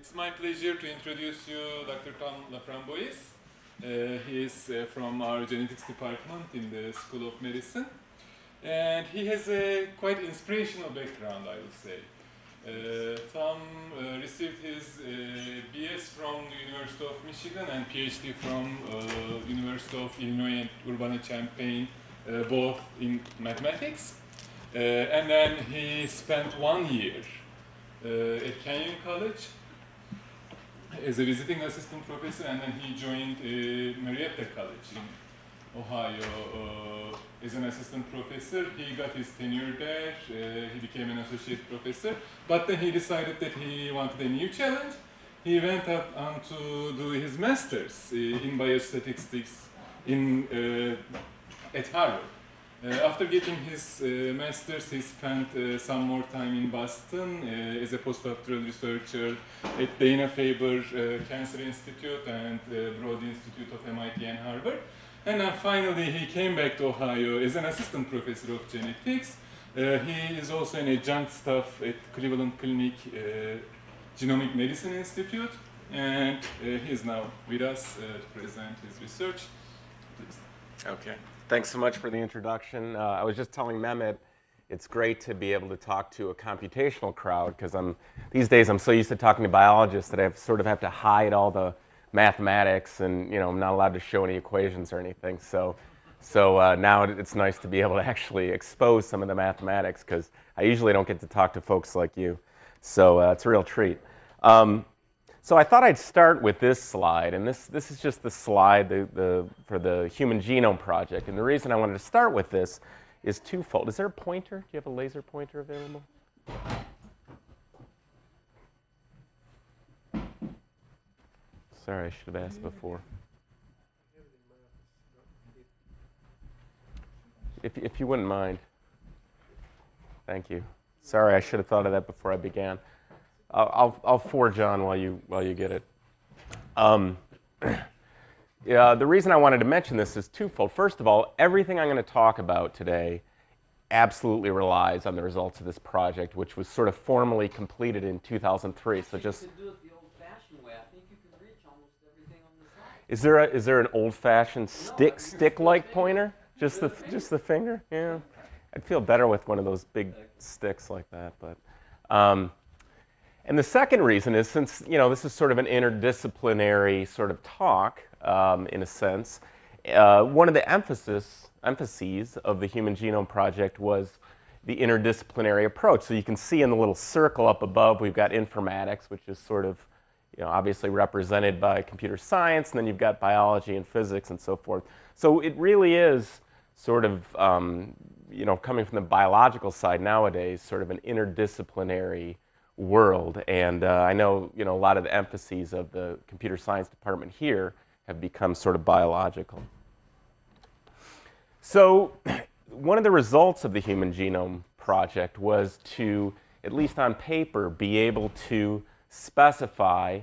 It's my pleasure to introduce you Dr. Tom LaFramboise. He is from our genetics department in the School of Medicine. And he has a quite inspirational background, I would say. Tom received his BS from the University of Michigan and PhD from University of Illinois and Urbana-Champaign, both in mathematics. And then he spent 1 year at Kenyon College as a visiting assistant professor, and then he joined Marietta College in Ohio as an assistant professor. He got his tenure there, he became an associate professor, but then he decided that he wanted a new challenge. He went on to do his master's in biostatistics at Harvard. After getting his master's, he spent some more time in Boston as a postdoctoral researcher at Dana-Farber Cancer Institute and Broad Institute of MIT and Harvard. And then finally, he came back to Ohio as an assistant professor of genetics. He is also an adjunct staff at Cleveland Clinic Genomic Medicine Institute, and he is now with us to present his research. Please. Okay. Thanks so much for the introduction. I was just telling Mehmet, it's great to be able to talk to a computational crowd, because these days I'm so used to talking to biologists that I sort of have to hide all the mathematics, and I'm not allowed to show any equations or anything. So now it's nice to be able to actually expose some of the mathematics, because I usually don't get to talk to folks like you. So it's a real treat. So I thought I'd start with this slide, and this is just the slide for the Human Genome Project. And the reason I wanted to start with this is twofold. Is there a pointer? Do you have a laser pointer available? Sorry, I should have asked before. If you wouldn't mind. Thank you. Sorry, I should have thought of that before I began. I'll forge on while you get it. Yeah, the reason I wanted to mention this is twofold. First of all, everything I'm going to talk about today absolutely relies on the results of this project, which was sort of formally completed in 2003. So just you could do it the old-fashioned way. I think you could reach almost everything on the slide. is there an old-fashioned stick-like pointer? Just the finger? Yeah, I'd feel better with one of those big sticks like that, but. And the second reason is, since this is sort of an interdisciplinary sort of talk, in a sense, one of the emphases of the Human Genome Project was the interdisciplinary approach. So you can see in the little circle up above, we've got informatics, which is sort of obviously represented by computer science, and then you've got biology and physics and so forth. So it really is sort of coming from the biological side nowadays, sort of an interdisciplinary world, and I know a lot of the emphases of the computer science department here have become sort of biological. So one of the results of the Human Genome Project was to, at least on paper, be able to specify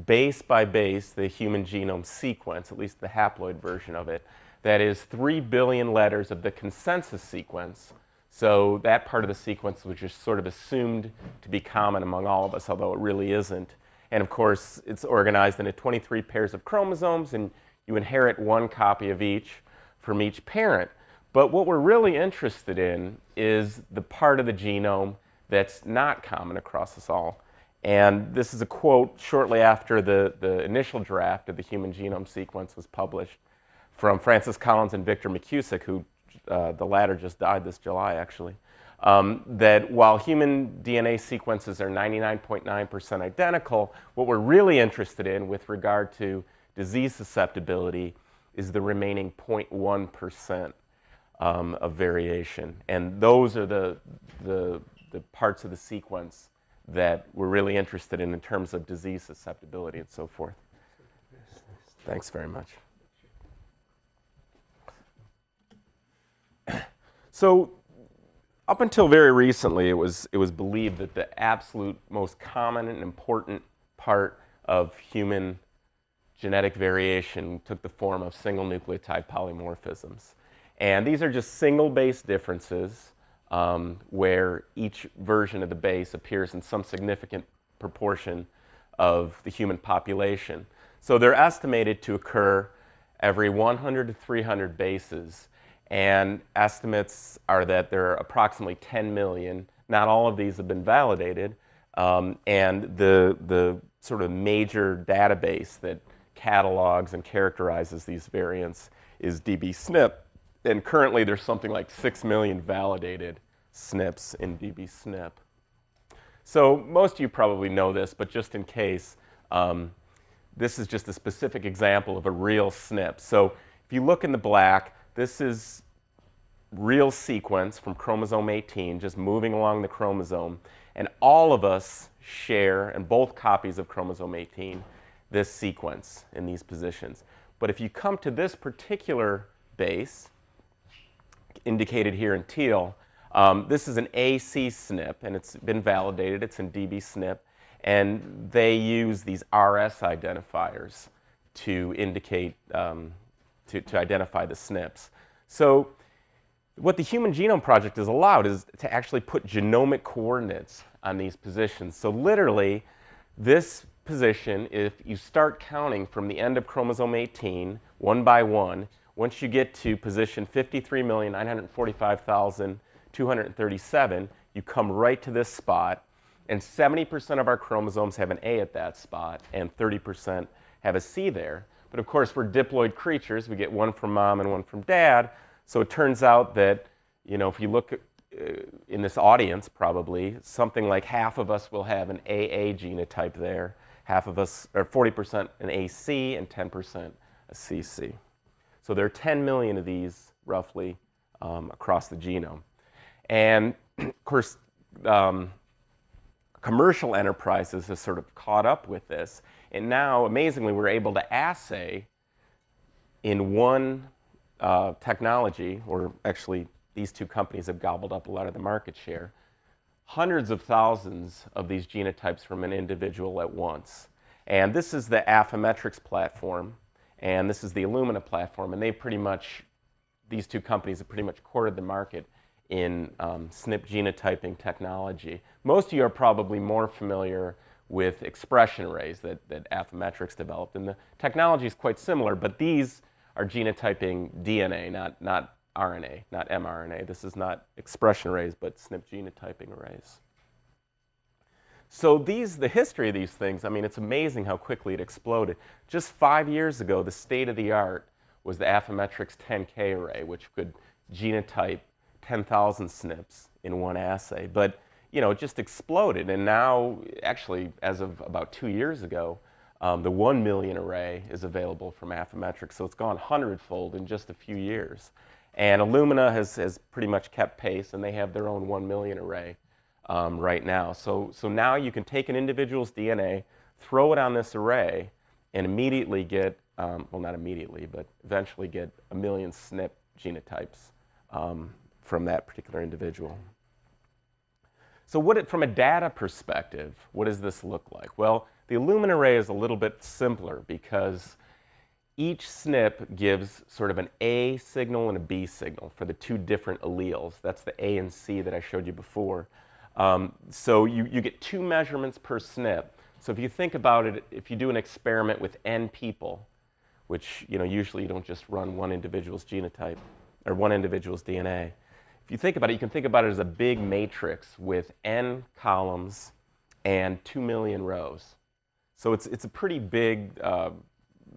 base by base the human genome sequence, at least the haploid version of it. That is 3 billion letters of the consensus sequence. So that part of the sequence was just sort of assumed to be common among all of us, although it really isn't. And of course, it's organized into 23 pairs of chromosomes, and you inherit 1 copy of each from each parent. But what we're really interested in is the part of the genome that's not common across us all. And this is a quote shortly after the initial draft of the human genome sequence was published from Francis Collins and Victor McCusick, who the latter just died this July, actually, that while human DNA sequences are 99.9% identical, what we're really interested in with regard to disease susceptibility is the remaining 0.1% of variation. And those are the parts of the sequence that we're really interested in terms of disease susceptibility and so forth. Thanks very much. So up until very recently, it was believed that the absolute most common and important part of human genetic variation took the form of single nucleotide polymorphisms. And these are just single base differences where each version of the base appears in some significant proportion of the human population. So they're estimated to occur every 100 to 300 bases. And estimates are that there are approximately 10 million. Not all of these have been validated. And the sort of major database that catalogs and characterizes these variants is dbSNP. And currently there's something like 6 million validated SNPs in dbSNP. So most of you probably know this, but just in case, this is just a specific example of a real SNP. So if you look in the black, this is real sequence from chromosome 18, just moving along the chromosome. And all of us share, and both copies of chromosome 18, this sequence in these positions. But if you come to this particular base, indicated here in teal, this is an AC SNP, and it's been validated. It's in dbSNP. And they use these RS identifiers to indicate, to identify the SNPs. So what the Human Genome Project has allowed is to actually put genomic coordinates on these positions. So literally, this position, if you start counting from the end of chromosome 18, one by one, once you get to position 53,945,237, you come right to this spot. And 70% of our chromosomes have an A at that spot, and 30% have a C there. But of course, we're diploid creatures. We get one from mom and one from dad. So it turns out that, you know, if you look in this audience, probably, something like half of us will have an AA genotype there. Half of us, or 40% an AC, and 10% a CC. So there are 10 million of these, roughly, across the genome. And of course, commercial enterprises have sort of caught up with this. And now, amazingly, we're able to assay in one technology, or actually these two companies have gobbled up a lot of the market share, hundreds of thousands of these genotypes from an individual at once. And this is the Affymetrix platform, and this is the Illumina platform, and they pretty much, these two companies have pretty much cornered the market in SNP genotyping technology. Most of you are probably more familiar with expression arrays that Affymetrix developed, and the technology is quite similar, but these are genotyping DNA, not RNA, not mRNA. This is not expression arrays, but SNP genotyping arrays. So the history of these things, I mean, it's amazing how quickly it exploded. Just 5 years ago, the state of the art was the Affymetrix 10K array, which could genotype 10,000 SNPs in one assay. But, you know, it just exploded. And now, actually, as of about 2 years ago, the 1 million array is available from Affymetrix. So it's gone 100-fold in just a few years. And Illumina has pretty much kept pace, and they have their own 1 million array right now. So now you can take an individual's DNA, throw it on this array, and immediately get, well, not immediately, but eventually get 1 million SNP genotypes from that particular individual. So from a data perspective, what does this look like? Well, the Illumina array is a little bit simpler because each SNP gives sort of an A signal and a B signal for the two different alleles. That's the A and C that I showed you before. So you get 2 measurements per SNP. So if you think about it, if you do an experiment with N people, which, you know, usually you don't just run one individual's genotype or one individual's DNA. If you think about it, you can think about it as a big matrix with N columns and 2 million rows. So it's a pretty big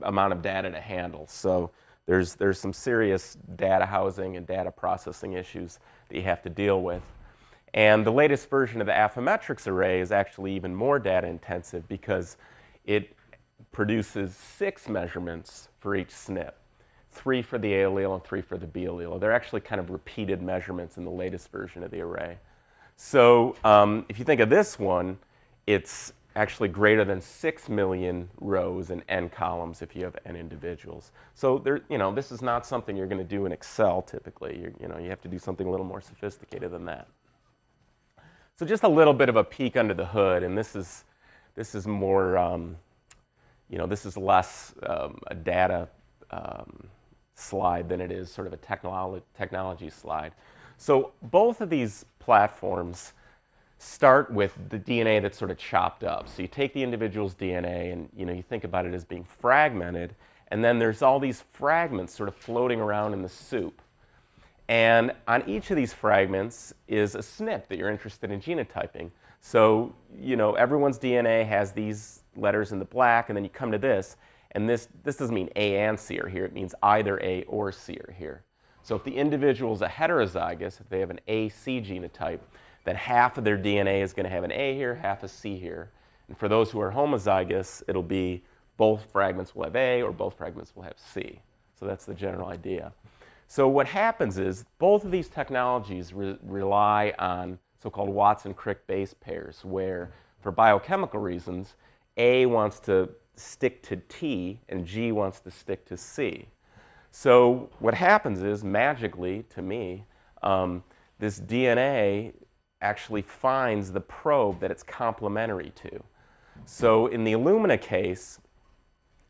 amount of data to handle. So there's some serious data housing and data processing issues that you have to deal with. And the latest version of the Affymetrix array is actually even more data intensive because it produces 6 measurements for each SNP. 3 for the A allele and 3 for the B allele. They're actually kind of repeated measurements in the latest version of the array. So if you think of this one, it's actually greater than 6 million rows and N columns if you have N individuals. So this is not something you're going to do in Excel typically. You have to do something a little more sophisticated than that. So just a little bit of a peek under the hood, and this is more, this is less a data slide than it is sort of a technology slide. So both of these platforms start with the DNA that's sort of chopped up. So you take the individual's DNA and you think about it as being fragmented, and then there's all these fragments sort of floating around in the soup. And on each of these fragments is a SNP that you're interested in genotyping. So everyone's DNA has these letters in the black, and then you come to this, and this doesn't mean A and C are here. It means either A or C are here. So if the individual is a heterozygous, if they have an AC genotype, then half of their DNA is going to have an A here, half a C here. And for those who are homozygous, it'll be both fragments will have A or both fragments will have C. So that's the general idea. So what happens is both of these technologies rely on so-called Watson-Crick base pairs, where for biochemical reasons, A wants to stick to T and G wants to stick to C. So what happens is, magically, to me, this DNA actually finds the probe that it's complementary to. So in the Illumina case,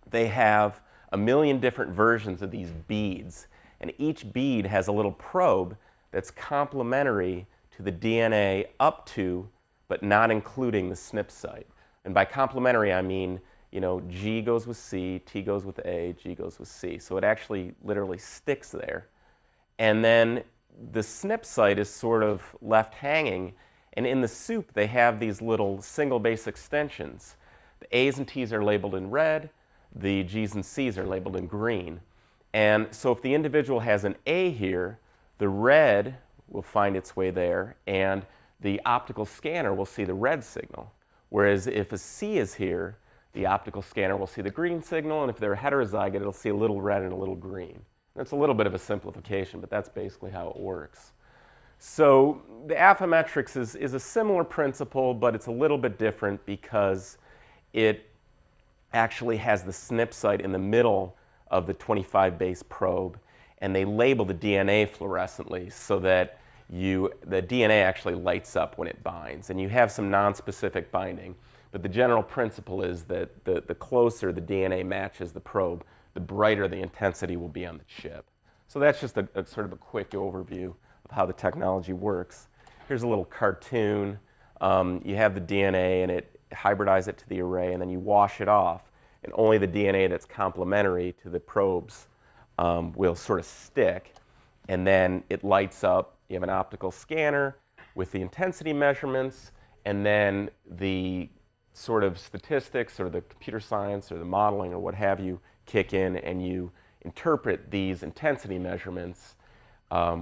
they have 1 million different versions of these beads, and each bead has a little probe that's complementary to the DNA up to, but not including the SNP site. And by complementary, I mean, G goes with C, T goes with A, G goes with C. So it actually literally sticks there. And then the SNP site is sort of left hanging, and in the soup they have these little single base extensions. The A's and T's are labeled in red, the G's and C's are labeled in green. And so if the individual has an A here, the red will find its way there, and the optical scanner will see the red signal. Whereas if a C is here, the optical scanner will see the green signal, and if they're heterozygous, it'll see a little red and a little green. That's a little bit of a simplification, but that's basically how it works. So the Affymetrix is a similar principle, but it's a little bit different because it actually has the SNP site in the middle of the 25 base probe, and they label the DNA fluorescently so that the DNA actually lights up when it binds. And you have some non-specific binding, but the general principle is that the closer the DNA matches the probe, the brighter the intensity will be on the chip. So that's just a sort of a quick overview of how the technology works. Here's a little cartoon. You have the DNA, and it hybridize it to the array, and then you wash it off, and only the DNA that's complementary to the probes will sort of stick, and then it lights up. You have an optical scanner with the intensity measurements, and then the sort of statistics or the computer science or the modeling or what have you kick in, and you interpret these intensity measurements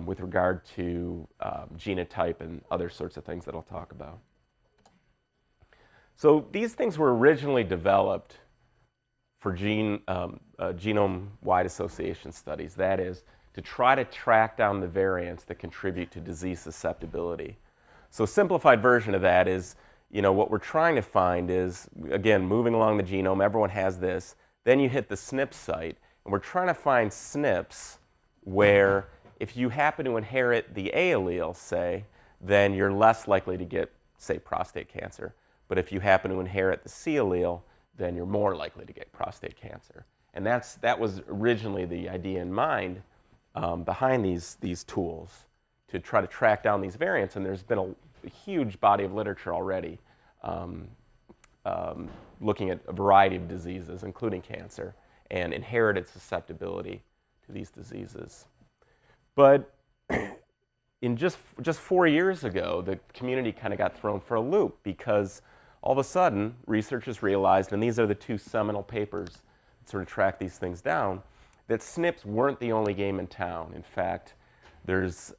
with regard to genotype and other sorts of things that I'll talk about. So these things were originally developed for genome-wide association studies. That is, to try to track down the variants that contribute to disease susceptibility. So a simplified version of that is, what we're trying to find is, again, moving along the genome, everyone has this, then you hit the SNP site, and we're trying to find SNPs where if you happen to inherit the A allele, say, then you're less likely to get, say, prostate cancer. But if you happen to inherit the C allele, then you're more likely to get prostate cancer. And that was originally the idea in mind behind these tools, to try to track down these variants. And there's been a huge body of literature already looking at a variety of diseases, including cancer, and inherited susceptibility to these diseases. But in just 4 years ago, the community kind of got thrown for a loop, because all of a sudden, researchers realized, and these are the two seminal papers that sort of track these things down, that SNPs weren't the only game in town. In fact, there's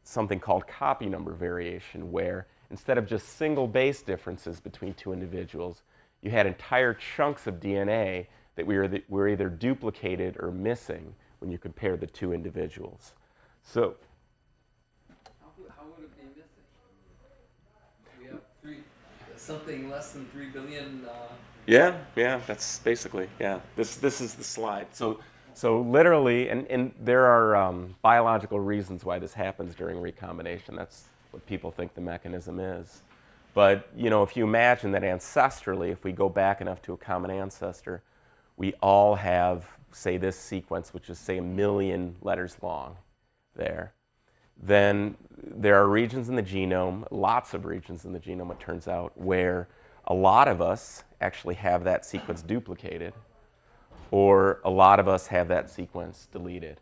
something called copy number variation, where instead of just single base differences between two individuals, you had entire chunks of DNA that were either duplicated or missing when you compare the two individuals. So, how would it be missing? We have something less than 3 billion. Yeah, that's basically, yeah. This is the slide. So literally, and there are biological reasons why this happens during recombination. That's what people think the mechanism is. But if you imagine that ancestrally, if we go back enough to a common ancestor, we all have, say, this sequence, which is, say, 1 million letters long there. then there are regions in the genome, lots of regions in the genome, it turns out, where a lot of us actually have that sequence duplicated, or a lot of us have that sequence deleted.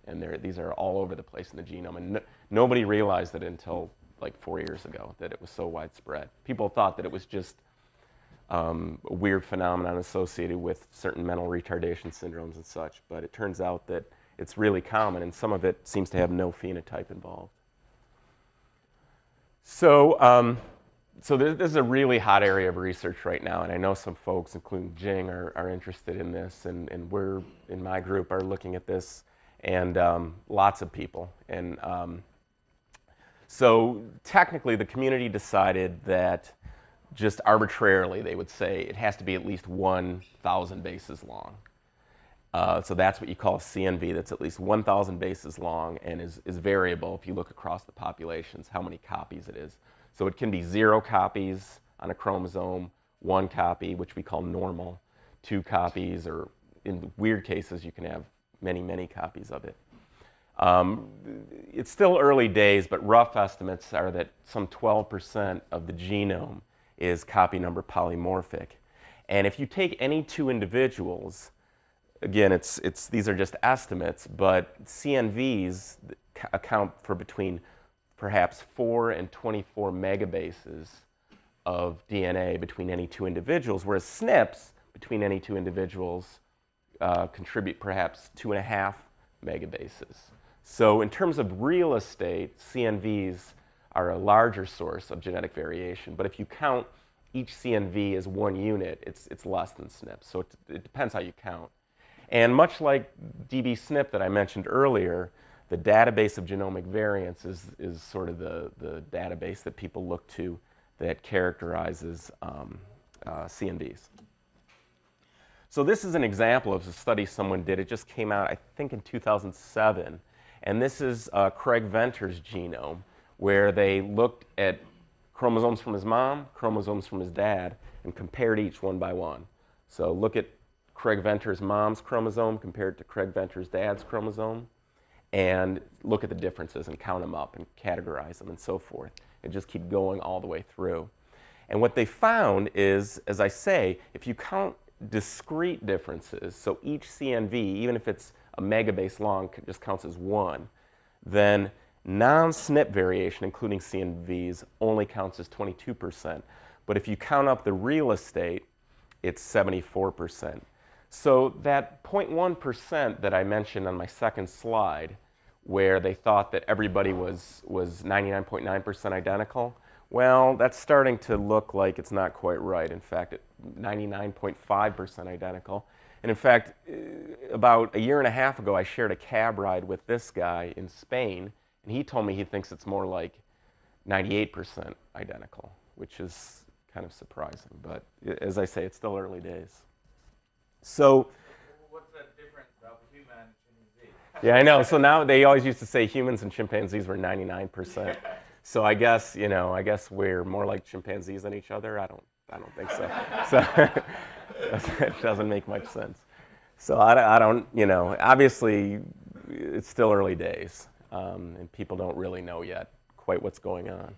And these are all over the place in the genome. And nobody realized it until like 4 years ago, that it was so widespread. People thought that it was just a weird phenomenon associated with certain mental retardation syndromes and such. But it turns out that it's really common, and some of it seems to have no phenotype involved. So, this is a really hot area of research right now, and I know some folks, including Jing, are interested in this, and we're, in my group, are looking at this, and lots of people. And so technically, the community decided that just arbitrarily, they would say it has to be at least 1,000 bases long. So that's what you call a CNV, that's at least 1,000 bases long and is variable if you look across the populations, how many copies it is. So it can be 0 copies on a chromosome, 1 copy, which we call normal, 2 copies, or in weird cases, you can have many, many copies of it. It's still early days, but rough estimates are that some 12% of the genome is copy number polymorphic. And if you take any 2 individuals, again, these are just estimates, but CNVs account for between perhaps 4 and 24 megabases of DNA between any 2 individuals, whereas SNPs between any 2 individuals contribute perhaps 2.5 megabases. So in terms of real estate, CNVs are a larger source of genetic variation, but if you count each CNV as 1 unit, it's less than SNPs. So it depends how you count. And much like dbSNP that I mentioned earlier, the database of genomic variants is sort of the database that people look to that characterizes CNVs. So this is an example of a study someone did. It just came out, I think, in 2007. And this is Craig Venter's genome, where they looked at chromosomes from his mom, chromosomes from his dad, and compared each one by one. So look at Craig Venter's mom's chromosome compared to Craig Venter's dad's chromosome, and look at the differences and count them up and categorize them and so forth, and just keep going all the way through. And what they found is, as I say, if you count discrete differences, so each CNV, even if it's a megabase long, just counts as 1, then non-SNP variation, including CNVs, only counts as 22%. But if you count up the real estate, it's 74%. So that 0.1% that I mentioned on my second slide, where they thought that everybody was 99.9% identical, well, that's starting to look like it's not quite right. In fact, 99.5% identical. And in fact, about 1.5 years ago, I shared a cab ride with this guy in Spain, and he told me he thinks it's more like 98% identical, which is kind of surprising. But as I say, it's still early days. So, what's the difference of human and chimpanzee? Yeah, I know. So now they always used to say humans and chimpanzees were 99%. So I guess, you know, we're more like chimpanzees than each other. I don't think so. So it doesn't make much sense. So I don't, you know, obviously it's still early days, and people don't really know yet quite what's going on.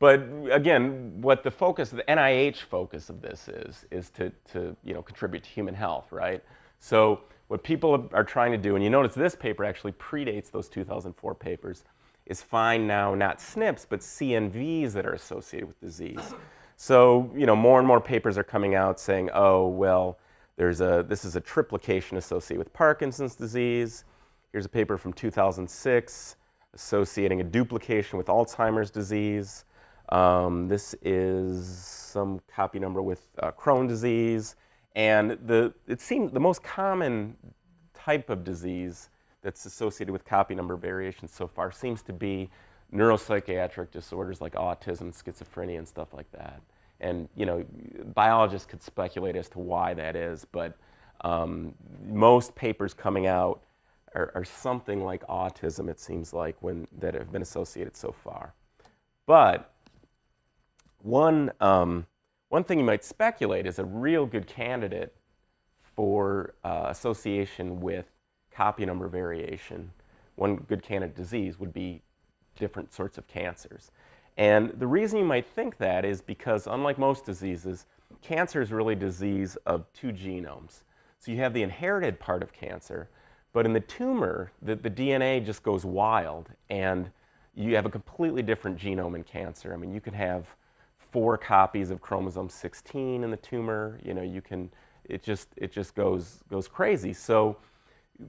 But again, what the focus, the NIH focus of this is to you know, contribute to human health, right? So what people are trying to do, and you notice this paper actually predates those 2004 papers, is find now not SNPs, but CNVs that are associated with disease. So, you know, more and more papers are coming out saying, oh, well, this is a triplication associated with Parkinson's disease. Here's a paper from 2006 associating a duplication with Alzheimer's disease. This is some copy number with Crohn's disease. And it seems the most common type of disease that's associated with copy number variation so far seems to be neuropsychiatric disorders like autism, schizophrenia, and stuff like that. And, you know, biologists could speculate as to why that is, but most papers coming out are something like autism, it seems like, that have been associated so far. But one thing you might speculate is a real good candidate for association with copy number variation. One good candidate disease would be different sorts of cancers. And the reason you might think that is because, unlike most diseases, cancer is really a disease of two genomes. So you have the inherited part of cancer, but in the tumor, the DNA just goes wild, and you have a completely different genome in cancer. I mean, you can have 4 copies of chromosome 16 in the tumor. You know, you can, it just goes crazy. So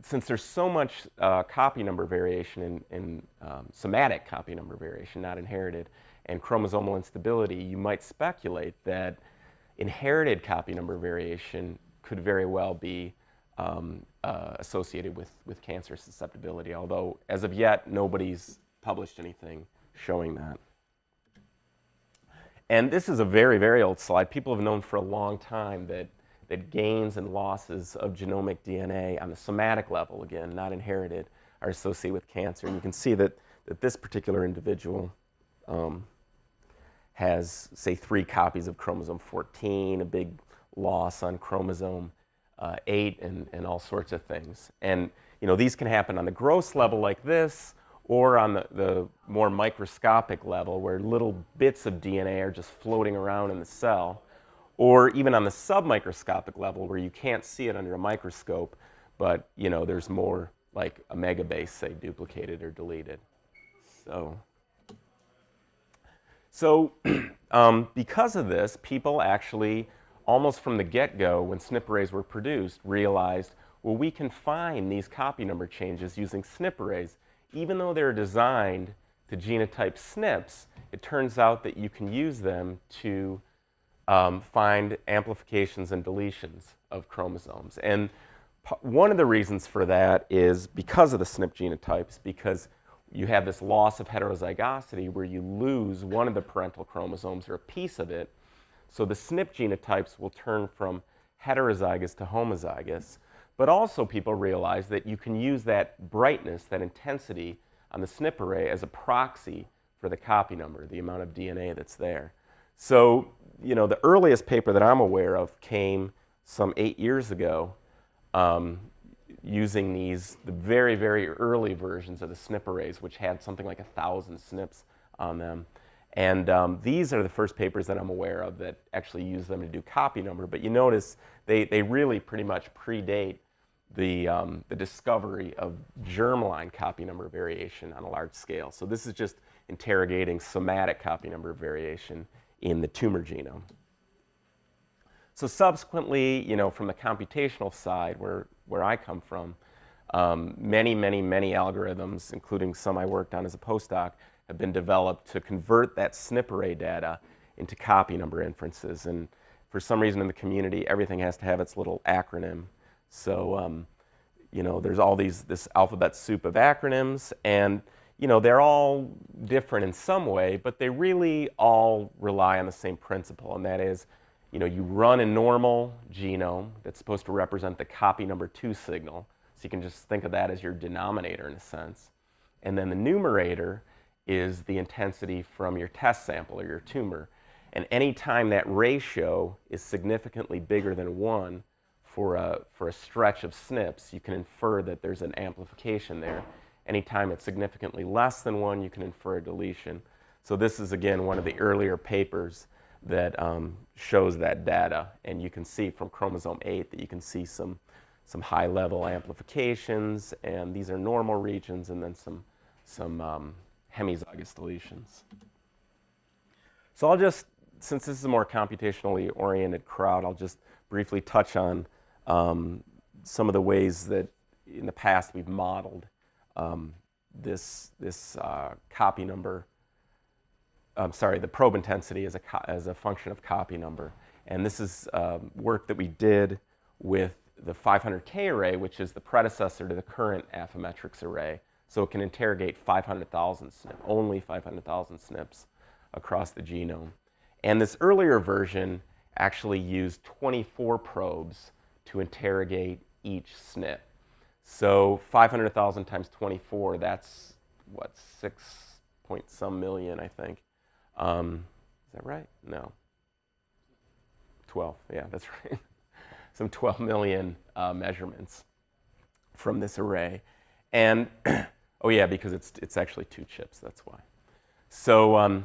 since there's so much copy number variation in somatic copy number variation, not inherited, and chromosomal instability, you might speculate that inherited copy number variation could very well be associated with cancer susceptibility, although as of yet, nobody's published anything showing that. And this is a very, very old slide. People have known for a long time that gains and losses of genomic DNA on the somatic level, again, not inherited, are associated with cancer. And you can see that this particular individual has, say, 3 copies of chromosome 14, a big loss on chromosome 8, and all sorts of things. And you know, these can happen on the gross level like this, or on the more microscopic level where little bits of DNA are just floating around in the cell, or even on the submicroscopic level where you can't see it under a microscope, but you know, there's more like a megabase, say, duplicated or deleted. So because of this, people actually, almost from the get-go, when SNP arrays were produced, realized, well, we can find these copy number changes using SNP arrays. Even though they're designed to genotype SNPs, it turns out that you can use them to find amplifications and deletions of chromosomes. And one of the reasons for that is because of the SNP genotypes, because you have this loss of heterozygosity where you lose one of the parental chromosomes or a piece of it. So the SNP genotypes will turn from heterozygous to homozygous. But also people realize that you can use that brightness, that intensity on the SNP array as a proxy for the copy number, the amount of DNA that's there. So, you know, the earliest paper that I'm aware of came some 8 years ago using the very, very early versions of the SNP arrays, which had something like 1,000 SNPs on them. And these are the first papers that I'm aware of that actually use them to do copy number. But you notice they really pretty much predate the discovery of germline copy number variation on a large scale. So this is just interrogating somatic copy number variation in the tumor genome. So subsequently, you know, from the computational side, where I come from, many algorithms, including some I worked on as a postdoc, have been developed to convert that SNP array data into copy number inferences. And for some reason in the community, everything has to have its little acronym. So, you know, there's all this alphabet soup of acronyms, and you know, they're all different in some way, but they really all rely on the same principle, and that is, you know, you run a normal genome that's supposed to represent the copy number 2 signal, so you can just think of that as your denominator in a sense. And then the numerator is the intensity from your test sample or your tumor. And any time that ratio is significantly bigger than 1 for a stretch of SNPs, you can infer that there's an amplification there. Anytime it's significantly less than 1, you can infer a deletion. So this is, again, one of the earlier papers that shows that data. And you can see from chromosome 8 that you can see some high-level amplifications. And these are normal regions, and then some hemizygous deletions. So I'll just, since this is a more computationally oriented crowd, I'll just briefly touch on some of the ways that in the past we've modeled this copy number, the probe intensity as a function of copy number. And this is work that we did with the 500K array, which is the predecessor to the current Affymetrix array. So it can interrogate 500,000 SNPs, only 500,000 SNPs across the genome. And this earlier version actually used 24 probes to interrogate each SNP. So 500,000 times 24, that's what, 6 point some million, I think. Is that right? No. 12, yeah, that's right. Some 12 million measurements from this array. And Oh yeah, because it's actually 2 chips, that's why. So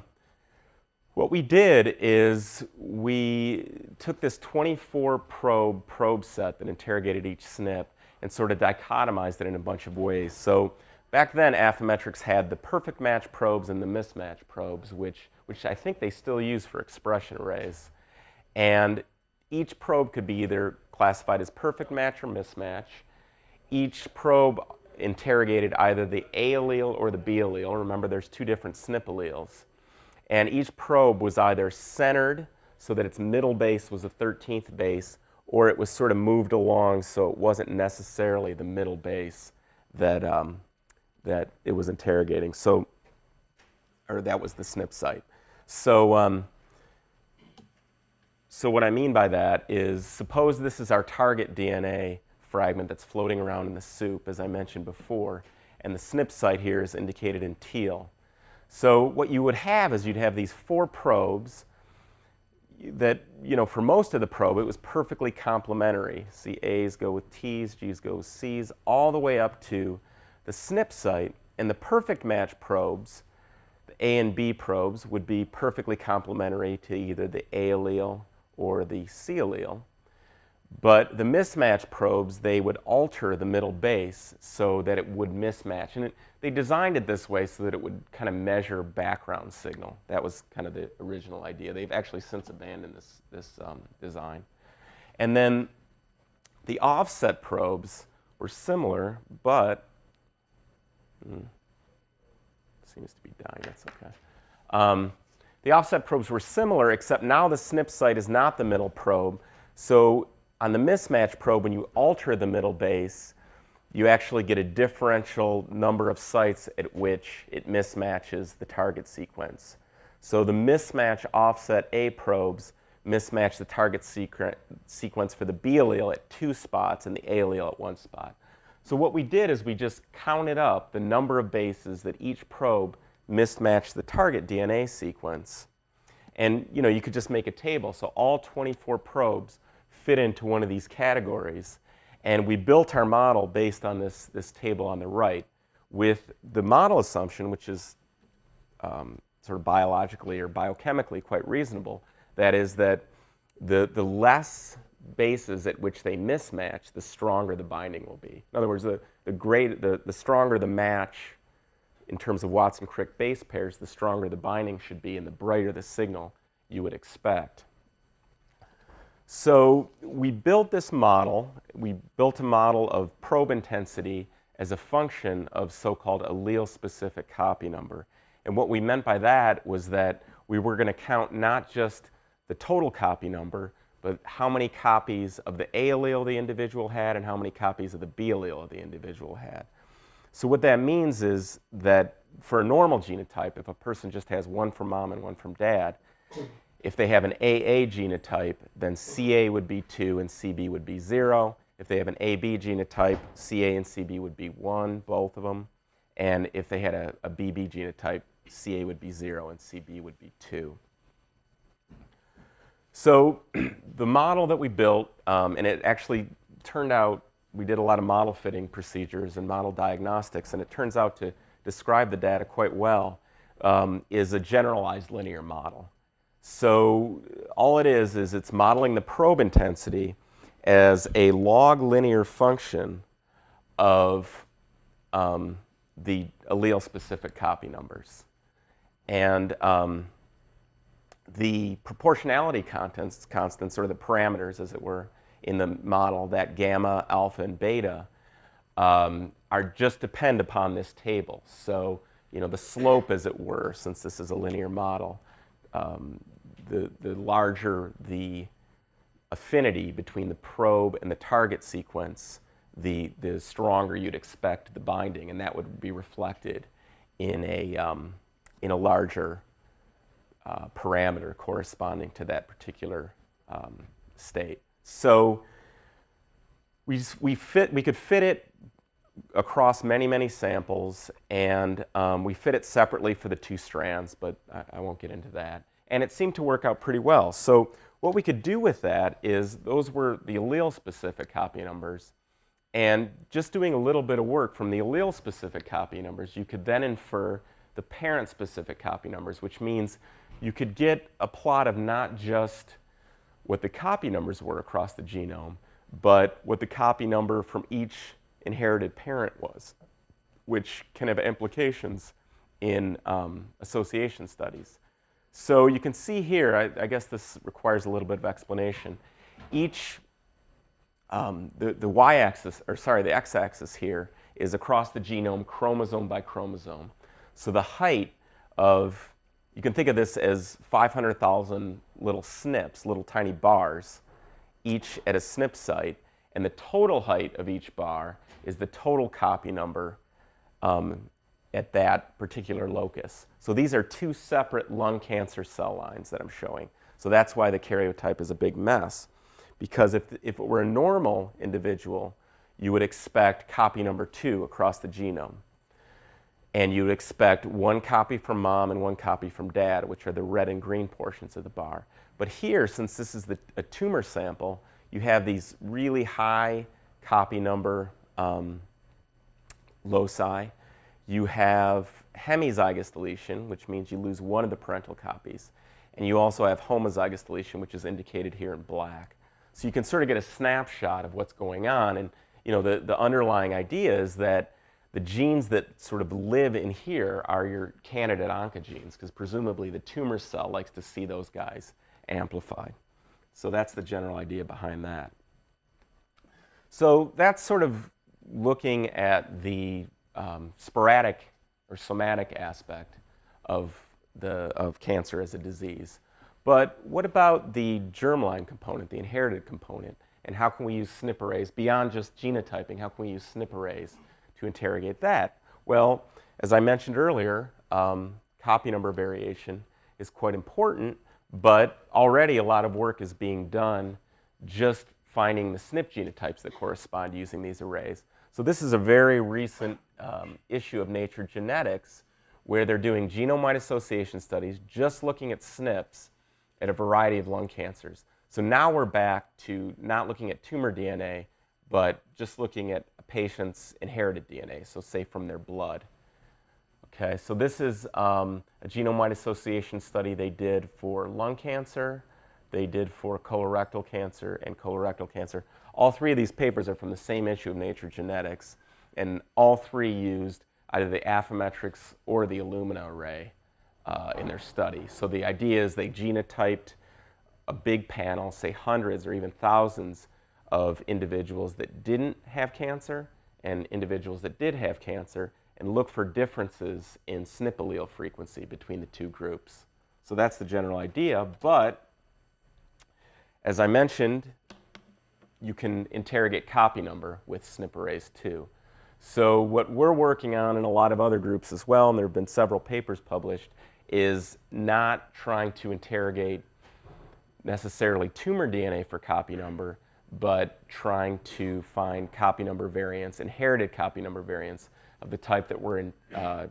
what we did is we took this 24 probe set that interrogated each SNP and sort of dichotomized it in a bunch of ways. So back then, Affymetrix had the perfect match probes and the mismatch probes, which I think they still use for expression arrays. And each probe could be either classified as perfect match or mismatch. Each probe interrogated either the A allele or the B allele. Remember, there's 2 different SNP alleles. And each probe was either centered so that its middle base was the 13th base, or it was sort of moved along so it wasn't necessarily the middle base that, that it was interrogating. So, or that was the SNP site. So, so what I mean by that is, suppose this is our target DNA fragment that's floating around in the soup, as I mentioned before, and the SNP site here is indicated in teal. So what you would have is you'd have these 4 probes that, you know, for most of the probe, it was perfectly complementary. See, A's go with T's, G's go with C's, all the way up to the SNP site. And the perfect match probes, the A and B probes, would be perfectly complementary to either the A allele or the C allele. But the mismatch probes, they would alter the middle base so that it would mismatch. And they designed it this way so that it would kind of measure background signal. That was kind of the original idea. They've actually since abandoned this design. And then the offset probes were similar, but seems to be dying. That's okay. The offset probes were similar, except now the SNP site is not the middle probe. So on the mismatch probe, when you alter the middle base, you actually get a differential number of sites at which it mismatches the target sequence. So the mismatch offset A probes mismatch the target sequence for the B allele at 2 spots and the A allele at 1 spot. So what we did is we just counted up the number of bases that each probe mismatched the target DNA sequence. And you know, you could just make a table. So all 24 probes fit into one of these categories. And we built our model based on this table on the right with the model assumption, which is sort of biologically or biochemically quite reasonable. That is that the less bases at which they mismatch, the stronger the binding will be. In other words, the stronger the match in terms of Watson-Crick base pairs, the stronger the binding should be and the brighter the signal you would expect. So we built this model. We built a model of probe intensity as a function of so-called allele-specific copy number. And what we meant by that was that we were going to count not just the total copy number, but how many copies of the A allele the individual had and how many copies of the B allele the individual had. So what that means is that for a normal genotype, if a person just has one from mom and one from dad, if they have an AA genotype, then CA would be 2 and CB would be 0. If they have an AB genotype, CA and CB would be 1, both of them. And if they had a BB genotype, CA would be 0 and CB would be 2. So the model that we built, and it actually turned out, we did a lot of model fitting procedures and model diagnostics, and it turns out to describe the data quite well, is a generalized linear model. So all it is it's modeling the probe intensity as a log linear function of the allele-specific copy numbers. And the proportionality constants, or the parameters, as it were, in the model, that gamma, alpha, and beta, are just depend upon this table. So, you know, the slope, as it were, since this is a linear model, the larger the affinity between the probe and the target sequence, the stronger you'd expect the binding, and that would be reflected in a larger parameter corresponding to that particular state. So we could fit it across many, many samples, and we fit it separately for the 2 strands, but I won't get into that. And it seemed to work out pretty well. So what we could do with that is, those were the allele-specific copy numbers, And just doing a little bit of work from the allele-specific copy numbers, you could then infer the parent-specific copy numbers, which means you could get a plot of not just what the copy numbers were across the genome, but what the copy number from each inherited parent was, which can have implications in association studies. So you can see here, I guess this requires a little bit of explanation. Each, the y-axis, or sorry, the x-axis here is across the genome chromosome by chromosome. So the height of, you can think of this as 500,000 little SNPs, little tiny bars, each at a SNP site, and the total height of each bar is the total copy number at that particular locus. So these are two separate lung cancer cell lines that I'm showing. So that's why the karyotype is a big mess. Because if it were a normal individual, you would expect copy number 2 across the genome. And you would expect one copy from mom and one copy from dad, which are the red and green portions of the bar. But here, since this is a tumor sample, you have these really high copy number loci. You have hemizygous deletion, which means you lose one of the parental copies. And you also have homozygous deletion, which is indicated here in black. So you can sort of get a snapshot of what's going on. And the underlying idea is that the genes that sort of live in here are your candidate oncogenes, because presumably the tumor cell likes to see those guys amplified. So that's the general idea behind that. So that's sort of looking at the sporadic or somatic aspect of cancer as a disease. But what about the germline component, the inherited component? And how can we use SNP arrays beyond just genotyping? How can we use SNP arrays to interrogate that? Well, as I mentioned earlier, copy number variation is quite important, but already a lot of work is being done just finding the SNP genotypes that correspond using these arrays. So this is a very recent issue of Nature Genetics where they're doing genome-wide association studies just looking at SNPs at a variety of lung cancers. So now we're back to not looking at tumor DNA, but just looking at a patient's inherited DNA, so say from their blood. Okay, so this is a genome-wide association study they did for lung cancer, they did for colorectal cancer and colorectal cancer. All three of these papers are from the same issue of Nature Genetics, and all three used either the Affymetrix or the Illumina array in their study. So the idea is they genotyped a big panel, say hundreds or even thousands of individuals that didn't have cancer and individuals that did have cancer, and look for differences in SNP allele frequency between the two groups. So that's the general idea, but as I mentioned, you can interrogate copy number with SNP arrays too. So what we're working on, and a lot of other groups as well, and there have been several papers published, is not trying to interrogate necessarily tumor DNA for copy number, but trying to find copy number variants, inherited copy number variants of the type that were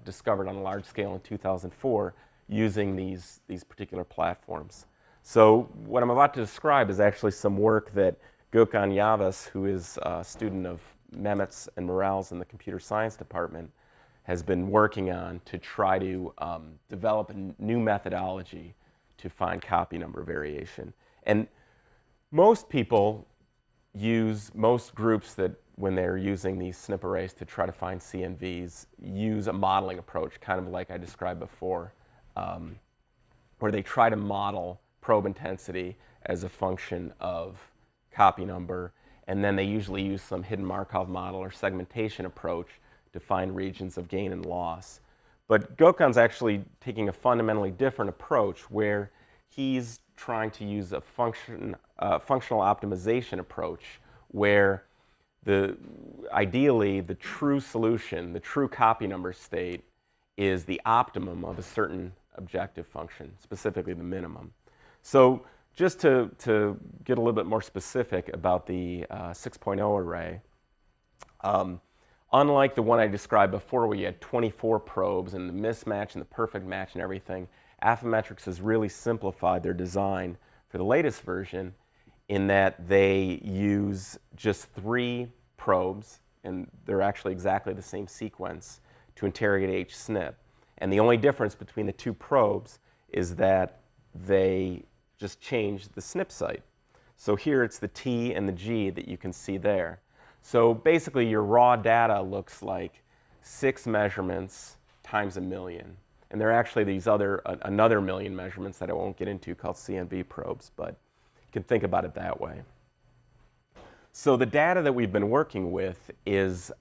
discovered on a large scale in 2004 using these particular platforms. So what I'm about to describe is actually some work that Gökhan Yavuz, who is a student of Mehmet's and Moral's in the computer science department, has been working on to try to develop a new methodology to find copy number variation. And most people most groups that when they're using these SNP arrays to try to find CNVs use a modeling approach, kind of like I described before, where they try to model probe intensity as a function of copy number, and then they usually use some hidden Markov model or segmentation approach to find regions of gain and loss. But Gökhan's actually taking a fundamentally different approach where he's trying to use a functional optimization approach where ideally the true solution, the true copy number state, is the optimum of a certain objective function, specifically the minimum. So just to get a little bit more specific about the 6.0 array, unlike the one I described before where you had 24 probes and the mismatch and the perfect match and everything, Affymetrix has really simplified their design for the latest version in that they use just 3 probes and they're actually exactly the same sequence to interrogate each SNP. And the only difference between the two probes is that they just change the SNP site. So here it's the T and the G that you can see there. So basically your raw data looks like 6 measurements times 1,000,000. And there are actually these another 1,000,000 measurements that I won't get into called CNV probes, but you can think about it that way. So the data that we've been working with is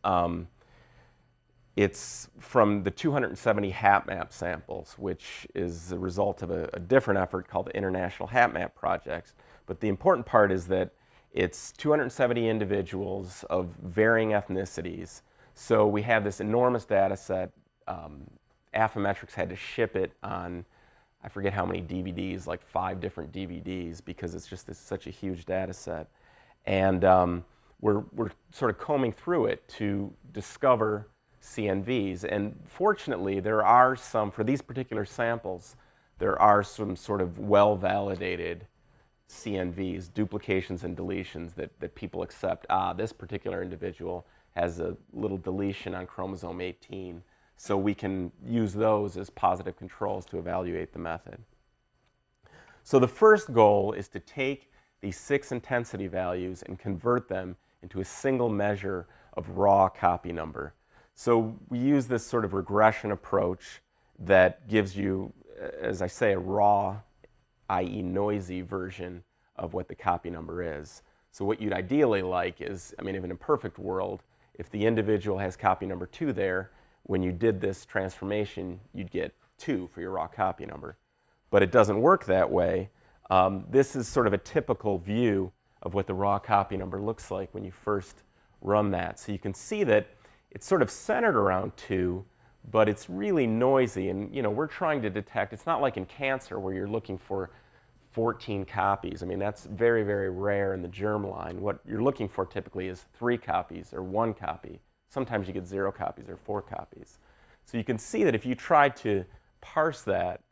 it's from the 270 HapMap samples, which is the result of a different effort called the International HapMap Project. But the important part is that it's 270 individuals of varying ethnicities. So we have this enormous data set. Affymetrix had to ship it on, I forget how many DVDs, like 5 different DVDs, because it's just such a huge data set. And we're sort of combing through it to discover CNVs. And fortunately, there are some, for these particular samples, there are some sort of well-validated CNVs, duplications and deletions that people accept. This particular individual has a little deletion on chromosome 18. So we can use those as positive controls to evaluate the method. So the first goal is to take these 6 intensity values and convert them into a single measure of raw copy number. So we use this sort of regression approach that gives you, as I say, a raw, i.e. noisy version of what the copy number is. So what you'd ideally like is, I mean, in a perfect world, if the individual has copy number 2 there, when you did this transformation, you'd get 2 for your raw copy number. But it doesn't work that way. This is sort of a typical view of what the raw copy number looks like when you first run that. So you can see that it's sort of centered around 2, but it's really noisy. And we're trying to detect, it's not like in cancer where you're looking for 14 copies. I mean, that's very, very rare in the germline. What you're looking for typically is 3 copies or 1 copy. Sometimes you get 0 copies or 4 copies. So you can see that if you try to parse that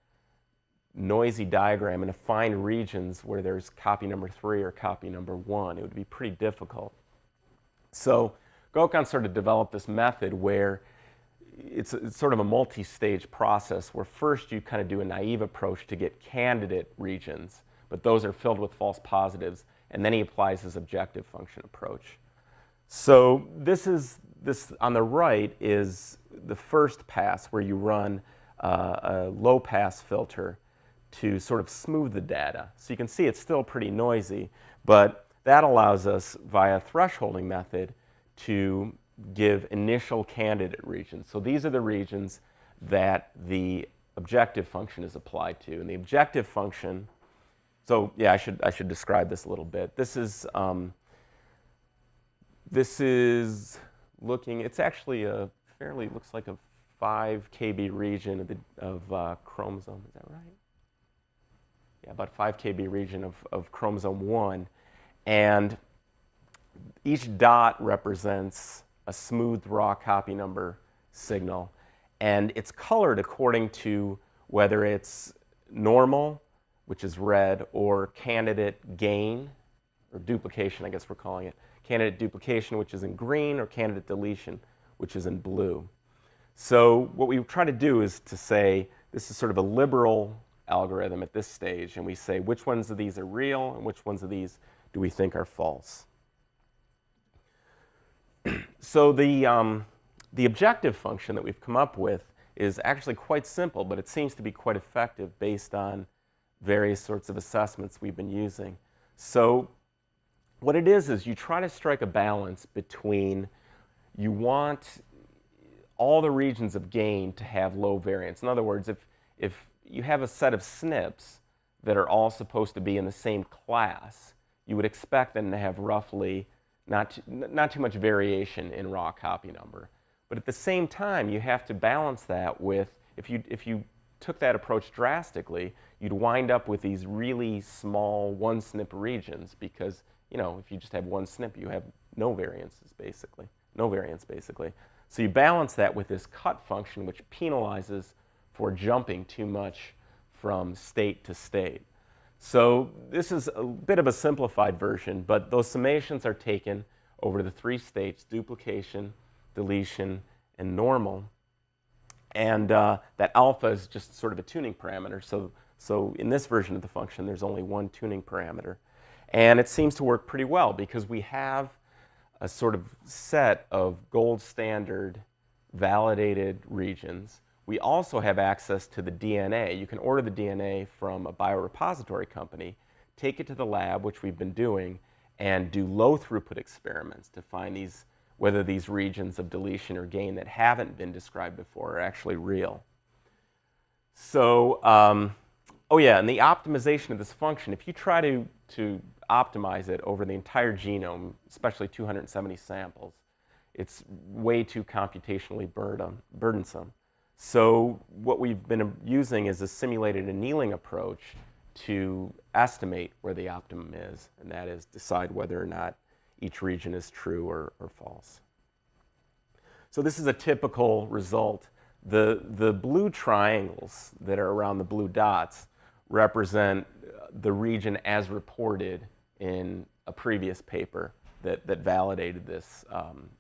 noisy diagram and to find regions where there's copy number 3 or copy number 1, it would be pretty difficult. So Gökhan sort of developed this method where it's sort of a multi-stage process where first you kind of do a naive approach to get candidate regions, but those are filled with false positives, and then he applies his objective function approach. So this on the right is the first pass where you run a low-pass filter to sort of smooth the data. So you can see it's still pretty noisy, but that allows us via thresholding method to give initial candidate regions. So these are the regions that the objective function is applied to. And the objective function, so yeah, I should describe this a little bit. This is looking, it's actually a fairly, looks like a 5 kb region of chromosome, is that right? Yeah, about 5 kb region of chromosome 1. And each dot represents a smooth raw copy number signal. And it's colored according to whether it's normal, which is red, or candidate gain, or duplication, I guess we're calling it. Candidate duplication, which is in green, or candidate deletion, which is in blue. So what we try to do is to say, this is sort of a liberal algorithm at this stage, and we say which ones of these are real and which ones of these do we think are false. So the objective function that we've come up with is actually quite simple, but it seems to be quite effective based on various sorts of assessments we've been using. So what it is you try to strike a balance between, you want all the regions of gain to have low variance. In other words, if you have a set of SNPs that are all supposed to be in the same class, you would expect them to have roughly not too much variation in raw copy number. But at the same time, you have to balance that with, if you took that approach drastically, you'd wind up with these really small 1 SNP regions, because if you just have 1 SNP, you have no variances basically, no variance basically. So you balance that with this cut function, which penalizes for jumping too much from state to state. So this is a bit of a simplified version, but those summations are taken over the 3 states: duplication, deletion, and normal. And that alpha is just sort of a tuning parameter. So in this version of the function, there's only one tuning parameter. And it seems to work pretty well because we have a sort of set of gold standard validated regions. We also have access to the DNA. You can order the DNA from a biorepository company, take it to the lab, which we've been doing, and do low throughput experiments to find whether these regions of deletion or gain that haven't been described before are actually real. So, oh yeah, and the optimization of this function, if you try to optimize it over the entire genome, especially 270 samples, it's way too computationally burdensome. So what we've been using is a simulated annealing approach to estimate where the optimum is, and that is decide whether or not each region is true or false. So this is a typical result. The blue triangles that are around the blue dots represent the region as reported in a previous paper that validated this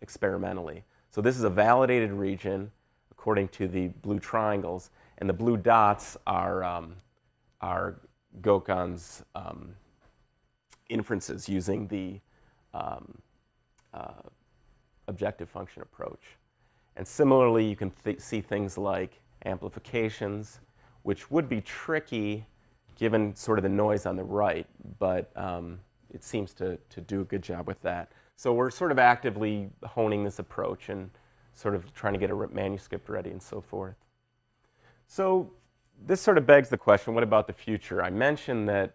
experimentally. So this is a validated region according to the blue triangles, and the blue dots are Gokhan's inferences using the objective function approach. And similarly, you can see things like amplifications, which would be tricky given sort of the noise on the right, but it seems to do a good job with that. So we're sort of actively honing this approach and sort of trying to get a manuscript ready and so forth. So this sort of begs the question, what about the future? I mentioned that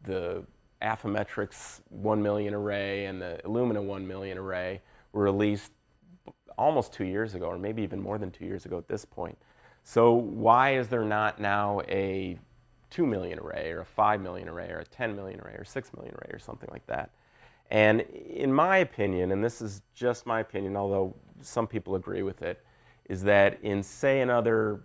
the Affymetrix 1 million array and the Illumina 1 million array were released almost 2 years ago, or maybe even more than 2 years ago at this point. So why is there not now a 2 million array, or a 5 million array, or a 10 million array, or 6 million array, or something like that? And in my opinion, and this is just my opinion, although some people agree with it, is that in, say, another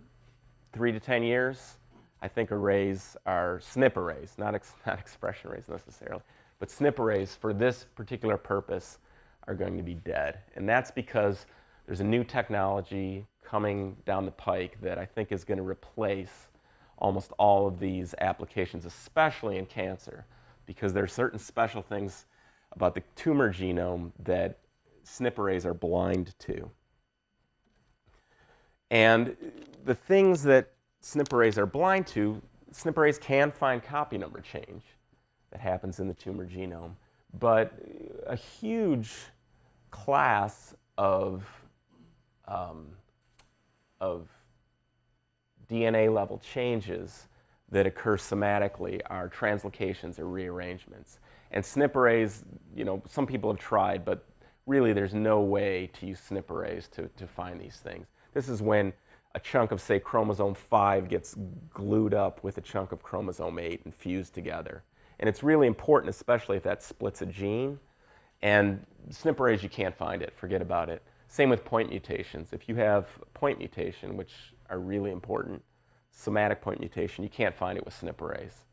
3 to 10 years, I think arrays are SNP arrays, not expression arrays necessarily, but SNP arrays for this particular purpose are going to be dead. And that's because there's a new technology coming down the pike that I think is going to replace almost all of these applications, especially in cancer, because there are certain special things about the tumor genome that SNP arrays are blind to. And the things that SNP arrays are blind to, SNP arrays can find copy number change that happens in the tumor genome, but a huge class of DNA level changes that occur somatically are translocations or rearrangements. And SNP arrays, you know, some people have tried, but really there's no way to use SNP arrays to find these things. This is when a chunk of, say, chromosome 5 gets glued up with a chunk of chromosome 8 and fused together. And it's really important, especially if that splits a gene. And SNP arrays, you can't find it. Forget about it. Same with point mutations. If you have a point mutation, which are really important, somatic point mutation, you can't find it with SNP arrays.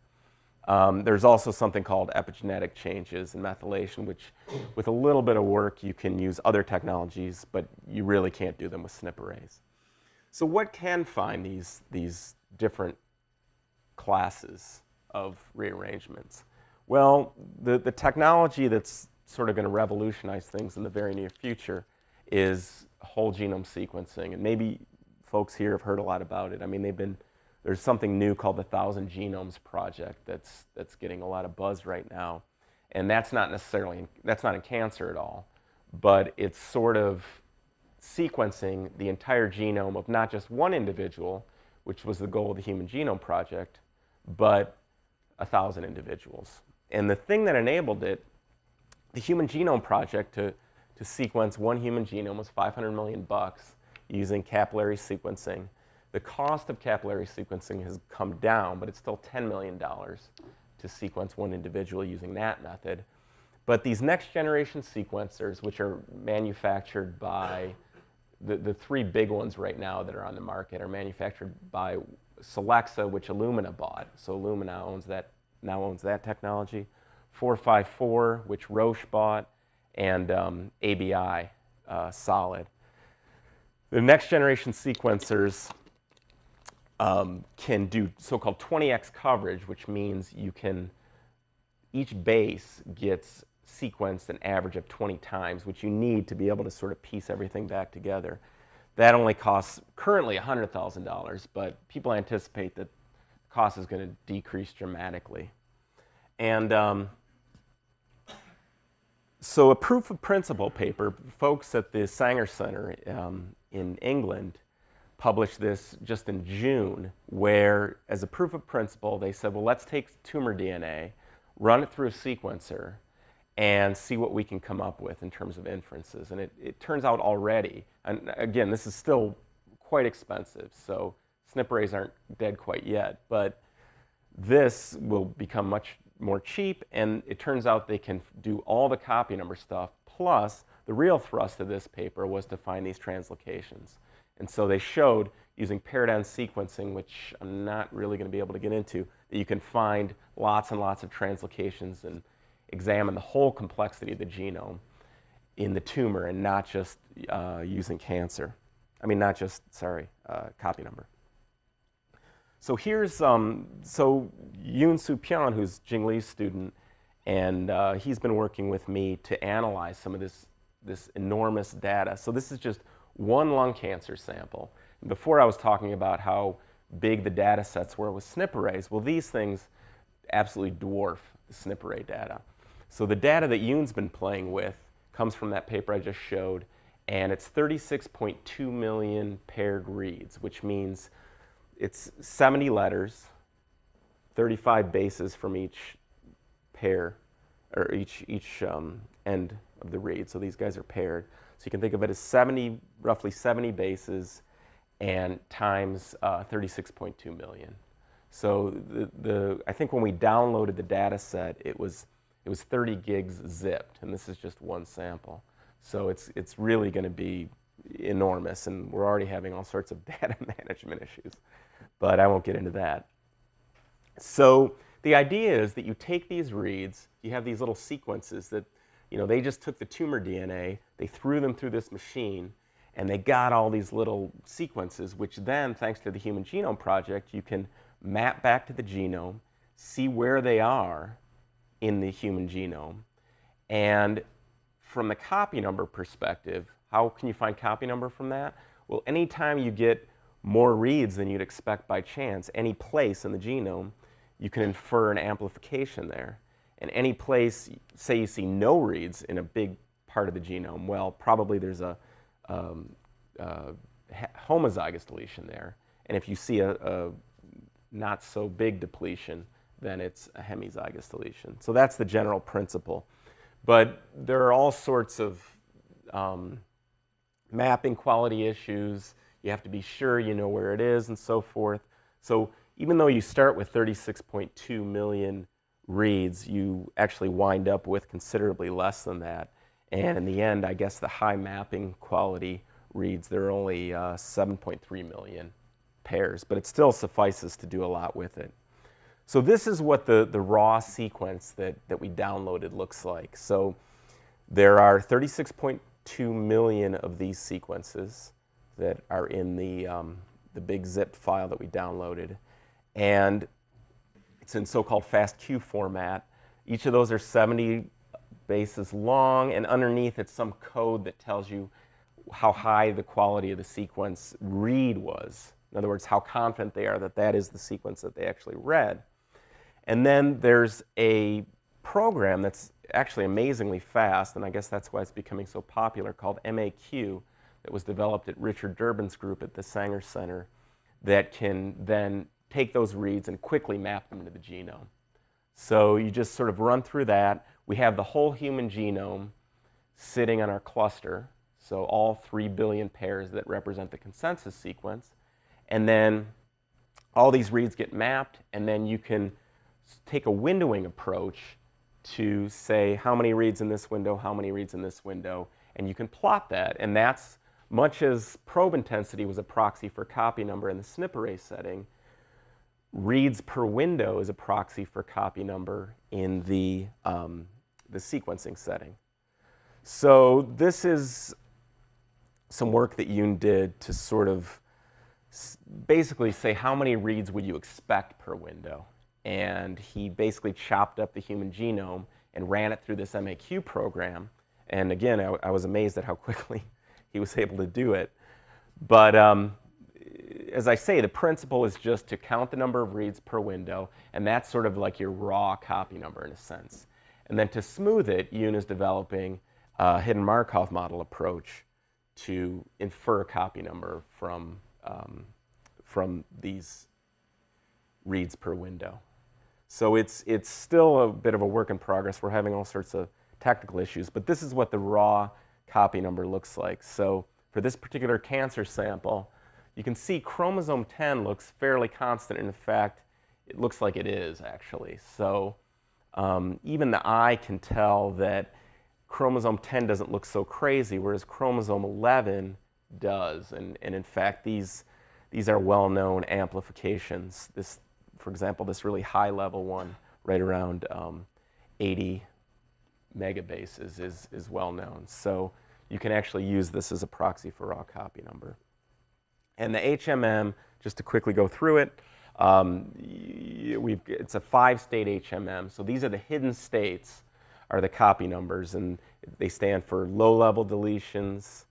There's also something called epigenetic changes and methylation, which with a little bit of work you can use other technologies, but you really can't do them with SNP arrays. So what can find these different classes of rearrangements? Well, the technology that's sort of going to revolutionize things in the very near future is whole genome sequencing. And maybe folks here have heard a lot about it. I mean, there's something new called the 1,000 Genomes Project that's getting a lot of buzz right now. And that's not in cancer at all, but it's sort of sequencing the entire genome of not just one individual, which was the goal of the Human Genome Project, but 1,000 individuals. And the thing that enabled it, the Human Genome Project, to sequence one human genome was $500 million using capillary sequencing. The cost of capillary sequencing has come down, but it's still $10 million to sequence one individual using that method. But these next generation sequencers, which are manufactured by the 3 big ones right now that are on the market, are manufactured by Solexa, which Illumina bought. So Illumina now owns that technology. 454, which Roche bought, and ABI solid. The next generation sequencers can do so-called 20x coverage, which means each base gets sequenced an average of 20 times, which you need to be able to sort of piece everything back together. That only costs currently $100,000, but people anticipate that the cost is going to decrease dramatically. And so a proof of principle paper, folks at the Sanger Center in England published this just in June, where as a proof of principle, they said, well, let's take tumor DNA, run it through a sequencer, and see what we can come up with in terms of inferences. And it turns out already, and again, this is still quite expensive, so SNP arrays aren't dead quite yet, but this will become much more cheap, and it turns out they can do all the copy number stuff, plus the real thrust of this paper was to find these translocations. And so they showed, using paired-end sequencing, which I'm not really going to be able to get into, that you can find lots and lots of translocations and examine the whole complexity of the genome in the tumor and not just using cancer. I mean, not just, sorry, copy number. So here's, so Yoon Soo Pyun, who's Jing Lee's student, and he's been working with me to analyze some of this enormous data. So this is just one lung cancer sample. Before I was talking about how big the data sets were with SNP arrays. Well, these things absolutely dwarf the SNP array data. So the data that Yoon's been playing with comes from that paper I just showed, and it's 36.2 million paired reads, which means it's 70 letters, 35 bases from each pair, or each end of the read. So these guys are paired. So you can think of it as roughly 70 bases and times 36.2 million. So I think when we downloaded the data set, it was 30 gigs zipped, and this is just one sample. So it's really going to be enormous, and we're already having all sorts of data management issues, but I won't get into that. So the idea is that you take these reads, you have these little sequences that, they just took the tumor DNA, they threw them through this machine, and they got all these little sequences, which then, thanks to the Human Genome Project, you can map back to the genome, see where they are in the human genome. And from the copy number perspective, how can you find copy number from that? Well, anytime you get more reads than you'd expect by chance, any place in the genome, you can infer an amplification there. And any place, say you see no reads in a big part of the genome, well, probably there's a homozygous deletion there. And if you see a not so big depletion, then it's a hemizygous deletion. So that's the general principle. But there are all sorts of mapping quality issues. You have to be sure you know where it is and so forth. So even though you start with 36.2 million reads, you actually wind up with considerably less than that. And in the end, I guess the high mapping quality reads, there are only 7.3 million pairs, but it still suffices to do a lot with it. So this is what the raw sequence that we downloaded looks like. So there are 36.2 million of these sequences that are in the big zipped file that we downloaded. And it's in so-called FASTQ format. Each of those are 70 bases long, and underneath it's some code that tells you how high the quality of the sequence read was. In other words, how confident they are that that is the sequence that they actually read. And then there's a program that's actually amazingly fast, and I guess that's why it's becoming so popular, called MAQ, that was developed at Richard Durbin's group at the Sanger Center, that can then take those reads and quickly map them into the genome. So you just sort of run through that. We have the whole human genome sitting on our cluster, so all 3 billion pairs that represent the consensus sequence. And then all these reads get mapped, and then you can take a windowing approach to say how many reads in this window, how many reads in this window, and you can plot that. And that's, much as probe intensity was a proxy for copy number in the SNP array setting, reads per window is a proxy for copy number in the sequencing setting. So this is some work that Yoon did to sort of basically say how many reads would you expect per window. And he basically chopped up the human genome and ran it through this MAQ program. And again, I was amazed at how quickly he was able to do it. But as I say, the principle is just to count the number of reads per window, and that's sort of like your raw copy number in a sense. And then to smooth it, Yoon is developing a hidden Markov model approach to infer copy number from these reads per window. So it's still a bit of a work in progress. We're having all sorts of technical issues, but this is what the raw copy number looks like. So for this particular cancer sample, you can see chromosome 10 looks fairly constant. In fact, it looks like it is actually. So even the eye can tell that chromosome 10 doesn't look so crazy, whereas chromosome 11 does. And in fact, these are well-known amplifications. This, for example, this really high-level one, right around 80 megabases, is well-known. So you can actually use this as a proxy for raw copy number. And the HMM, just to quickly go through it, it's a 5-state HMM. So these are the hidden states, are the copy numbers, and they stand for low-level deletions,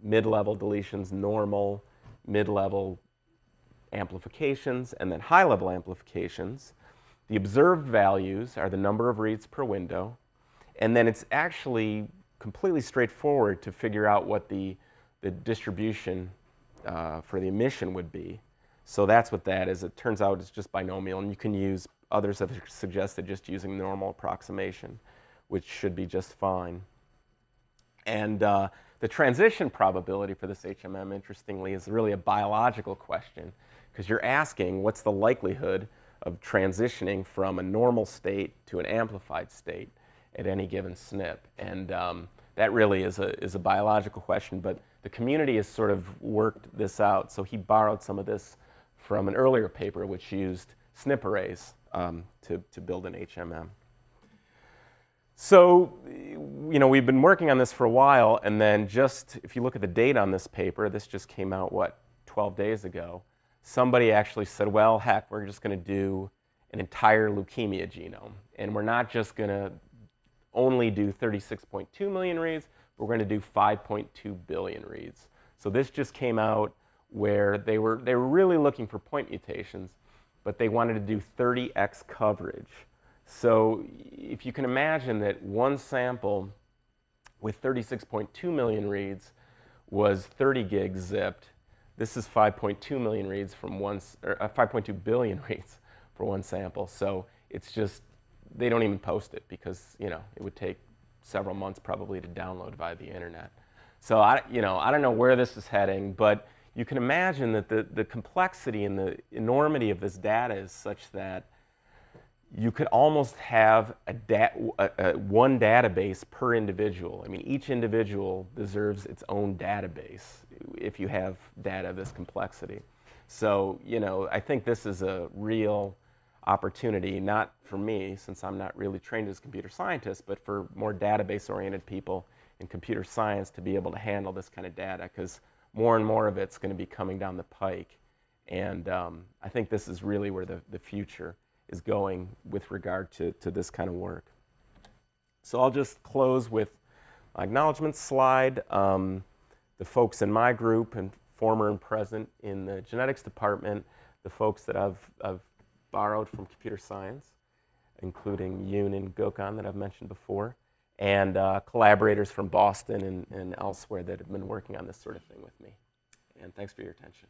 mid-level deletions, normal, mid-level amplifications, and then high-level amplifications. The observed values are the number of reads per window, and then it's actually completely straightforward to figure out what the distribution for the emission would be. So that's what that is. It turns out it's just binomial, and you can use, others have suggested just using normal approximation, which should be just fine. And the transition probability for this HMM, interestingly, is really a biological question, because you're asking what's the likelihood of transitioning from a normal state to an amplified state at any given SNP. And that really is a biological question, but the community has sort of worked this out. So he borrowed some of this from an earlier paper which used SNP arrays to build an HMM. So, you know, we've been working on this for a while, and then just, if you look at the date on this paper, this just came out, what, 12 days ago, somebody actually said, well, heck, we're just going to do an entire leukemia genome, and we're not just going to only do 36.2 million reads, but we're going to do 5.2 billion reads. So this just came out where they were really looking for point mutations, but they wanted to do 30x coverage. So if you can imagine that one sample with 36.2 million reads was 30 gigs zipped, this is 5.2 million reads from one, or 5.2 billion reads for one sample. So it's just, they don't even post it because, you know, it would take several months probably to download via the internet. So I don't know where this is heading, but you can imagine that the complexity and the enormity of this data is such that you could almost have one database per individual. I mean, each individual deserves its own database if you have data of this complexity. So, you know, I think this is a real opportunity, not for me, since I'm not really trained as a computer scientist, but for more database-oriented people in computer science to be able to handle this kind of data, because more and more of it's going to be coming down the pike. And I think this is really where the future is going with regard to this kind of work. So I'll just close with my acknowledgement slide. The folks in my group, and former and present in the genetics department, the folks that I've borrowed from computer science, including Yoon and Gökhan that I've mentioned before, and collaborators from Boston and elsewhere that have been working on this sort of thing with me. And thanks for your attention.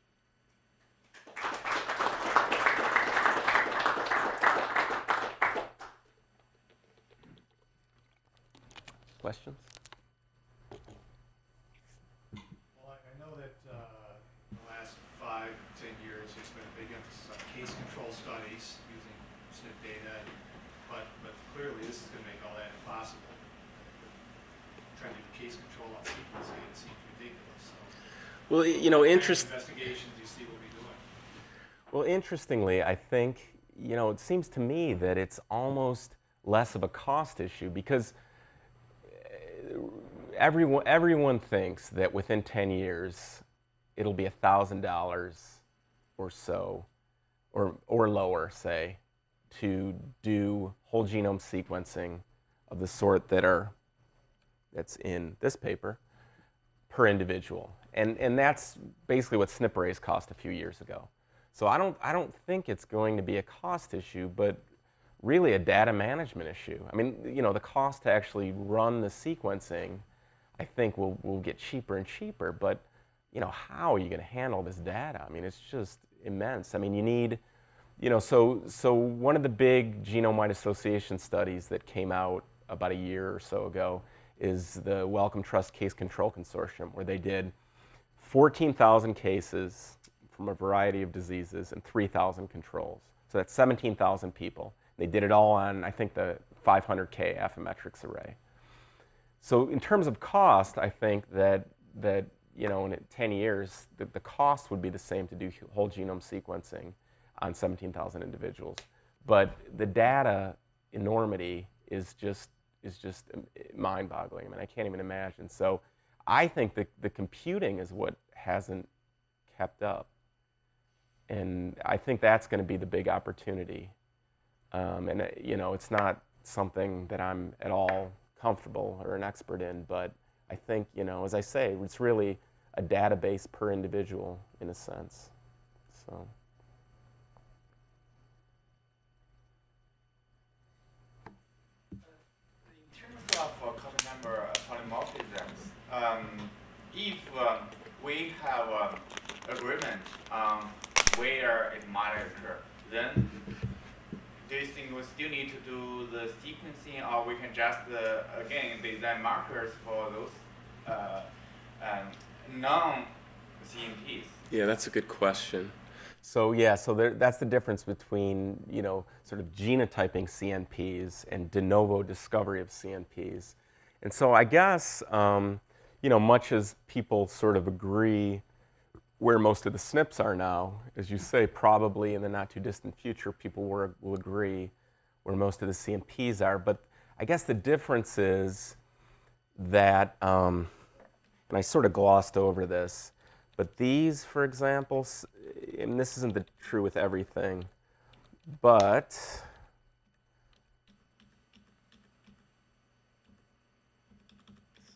Questions? Well, I know that in the last 5, 10 years, there's been a big emphasis on case control studies using SNP data, but clearly this is going to make all that impossible. Trying to do case control on sequencing, it seems ridiculous. So Well, you know, investigations you see we'll be doing. Well, interestingly, I think, it seems to me that it's almost less of a cost issue because everyone thinks that within 10 years, it'll be $1,000 or so, or lower, say, to do whole genome sequencing of the sort that's in this paper per individual. And that's basically what SNP arrays cost a few years ago. So I don't think it's going to be a cost issue, but really a data management issue. I mean, the cost to actually run the sequencing, I think will get cheaper and cheaper, but how are you going to handle this data? I mean, it's just immense. I mean, you need, so one of the big genome-wide association studies that came out about a year or so ago is the Wellcome Trust Case Control Consortium, where they did 14,000 cases from a variety of diseases and 3,000 controls. So that's 17,000 people. They did it all on, I think, the 500K Affymetrix array. So in terms of cost, I think that in 10 years, the cost would be the same to do whole genome sequencing on 17,000 individuals. But the data enormity is just mind-boggling. I mean, I can't even imagine. So I think the computing is what hasn't kept up. And I think that's going to be the big opportunity. And it's not something that I'm at all comfortable or an expert in, but I think, as I say, it's really a database per individual in a sense. So. In terms of copy number polymorphisms, if we have agreement on where it might occur, then do you think we still need to do the sequencing, or we can just, again, design markers for those non-CNPs? Yeah, that's a good question. So that's the difference between, sort of genotyping CNPs and de novo discovery of CNPs. And so I guess, much as people sort of agree where most of the SNPs are now, as you say, probably in the not too distant future, people will agree where most of the CNPs are. But I guess the difference is that, and I sort of glossed over this, but these, for example, and this isn't true with everything, but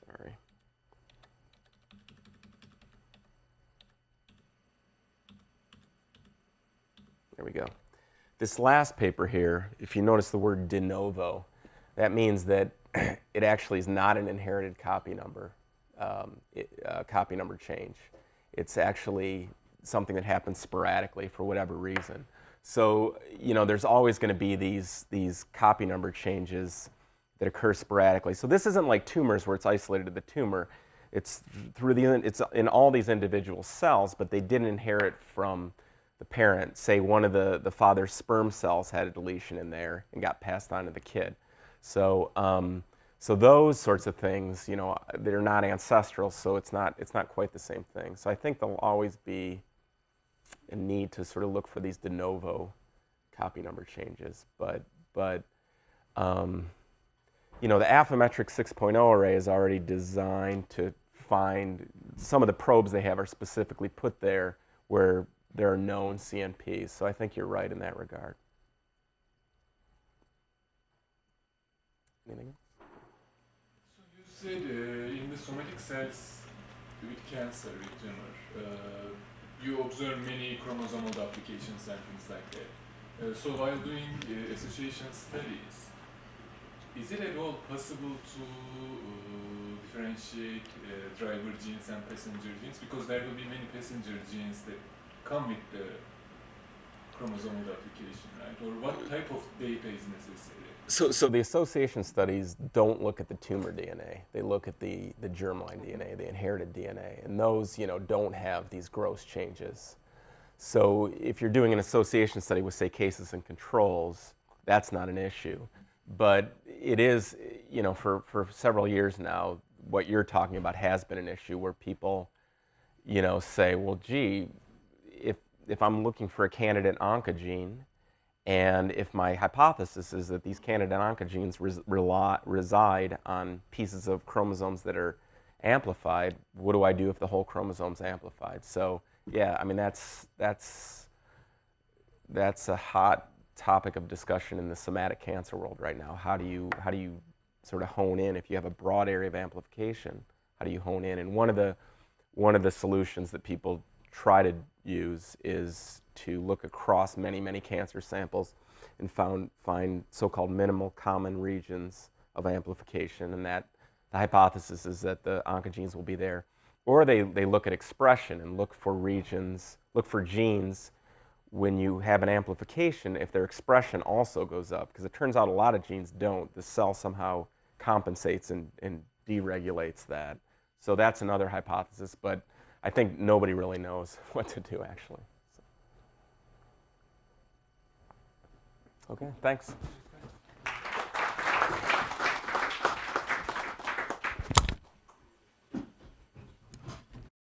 sorry. There we go. This last paper here, if you notice the word de novo, that means that it actually is not an inherited copy number, copy number change. It's actually something that happens sporadically for whatever reason. So, there's always going to be these copy number changes that occur sporadically. So this isn't like tumors where it's isolated to the tumor. It's it's in all these individual cells, but they didn't inherit from the parent. Say one of the father's sperm cells had a deletion in there and got passed on to the kid. So so those sorts of things, they're not ancestral, so it's not quite the same thing. So I think there'll always be a need to sort of look for these de novo copy number changes. But the Affymetrix 6.0 array is already designed to find some of the probes they have are specifically put there where there are known CNPs. So I think you're right in that regard. Anything else? So you said in the somatic cells with cancer, with tumor, you observe many chromosomal duplications and things like that. So while doing association studies, is it at all possible to differentiate driver genes and passenger genes? Because there will be many passenger genes that come with the chromosomal duplication, right? Or what type of data is necessary? So the association studies don't look at the tumor DNA. They look at the germline DNA, the inherited DNA, and those don't have these gross changes. So if you're doing an association study with, say, cases and controls, that's not an issue. But it is, for several years now, what you're talking about has been an issue where people, say, well, gee, if if I'm looking for a candidate oncogene, and if my hypothesis is that these candidate oncogenes reside on pieces of chromosomes that are amplified, what do I do if the whole chromosome's amplified? So yeah, I mean that's a hot topic of discussion in the somatic cancer world right now. How do you sort of hone in if you have a broad area of amplification? How do you hone in? And one of the solutions that people try to use is to look across many cancer samples and find so-called minimal common regions of amplification, and that the hypothesis is that the oncogenes will be there. Or they look at expression and look for genes when you have an amplification, if their expression also goes up, because it turns out a lot of genes don't. The cell somehow compensates and deregulates that. So that's another hypothesis, but I think nobody really knows what to do, actually. So. Okay, thanks.